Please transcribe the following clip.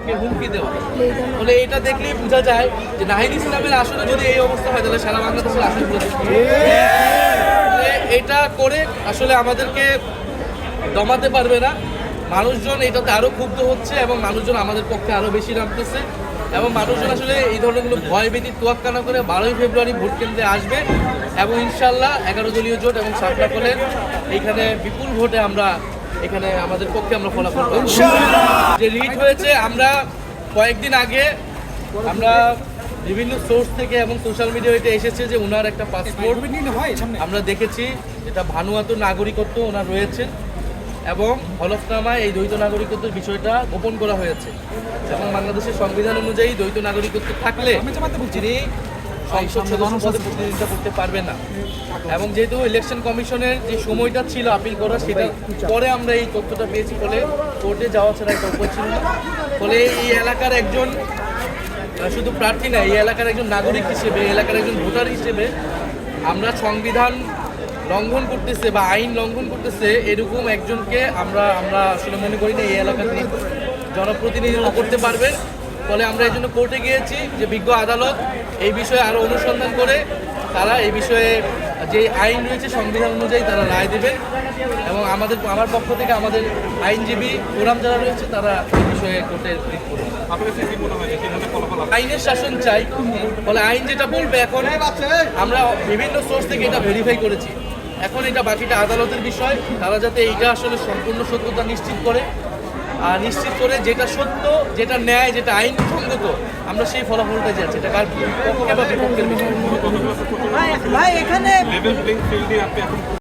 তাকে হুমকি দেওয়া। ফলে এটা দেখলেই বোঝা যায় যে নাহিদ ইসলামের আসলে যদি এই অবস্থা হয় তাহলে সারা বাংলাদেশের আসনগুলো এটা করে আসলে আমাদেরকে দমাতে পারবে না। মানুষজন এটাতে আরও ক্ষুব্ধ হচ্ছে এবং মানুষজন আমাদের পক্ষে আরও বেশি নামতেছে এবং মানুষজন আসলে এই ধরনেরগুলো ভয়ভীতি তোয়াক্কা না করে 12ই ফেব্রুয়ারি ভোট কেন্দ্রে আসবে এবং ইনশাল্লাহ 11 দলীয় জোট এবং শাপলা কলেজ এইখানে বিপুল ভোটে আমরা এখানে আমাদের পক্ষে আমরা ফলাফল পাবো। যে রিট হয়েছে, আমরা কয়েকদিন আগে আমরা বিভিন্ন সোর্স থেকে এবং সোশ্যাল মিডিয়াতে এসেছে যে ওনার একটা পাসপোর্ট আমরা দেখেছি, যেটা ভানুয়াতুর নাগরিকত্ব ওনার রয়েছে এবং হলফনামায় এই দ্বৈত নাগরিকত্বের বিষয়টা গোপন করা হয়েছে এবং বাংলাদেশের সংবিধান অনুযায়ী দ্বৈত নাগরিকত্ব থাকলে তিনি সংসদ সদস্য পদে প্রতিনিধিত্ব করতে পারবেন না এবং যেহেতু ইলেকশন কমিশনের যে সময়টা ছিল আপিল করার, সেটা পরে আমরা এই তথ্যটা পেয়েছি, ফলে কোর্টে যাওয়া ছাড়া একটা উপায় ছিল না। ফলে এই এলাকার একজন শুধু প্রার্থী না, এই এলাকার একজন নাগরিক হিসেবে, এই এলাকার একজন ভোটার হিসেবে আমরা সংবিধান লঙ্ঘন করতেছে বা আইন লঙ্ঘন করতেছে এরকম একজনকে আমরা আসলে মনে করি না এই এলাকাতে জনপ্রতিনিধিত্ব করতে পারবেন। ফলে আমরা এই জন্য কোর্টে গিয়েছি যে বিজ্ঞ আদালত এই বিষয়ে আরও অনুসন্ধান করে তারা এই বিষয়ে যে আইন রয়েছে সংবিধান অনুযায়ী তারা রায় দেবেন এবং আমার পক্ষ থেকে আমাদের আইনজীবী ফোরাম যারা রয়েছে তারা এই বিষয়ে কোর্টে রিট করবে। আইনের শাসন চাই, ফলে আইন যেটা বলবে, এখন আমরা বিভিন্ন সোর্স থেকে এটা ভেরিফাই করেছি, এখন এটা বাকিটা আদালতের বিষয়, তারা যাতে এইটা আসলে সম্পূর্ণ সত্যতা নিশ্চিত করে যেটা সত্য, যেটা ন্যায়, যেটা আইনসঙ্গত, আমরা সেই ফলাফলটা যাচ্ছি। এটা কার পক্ষে বা বিপক্ষের বিষয়।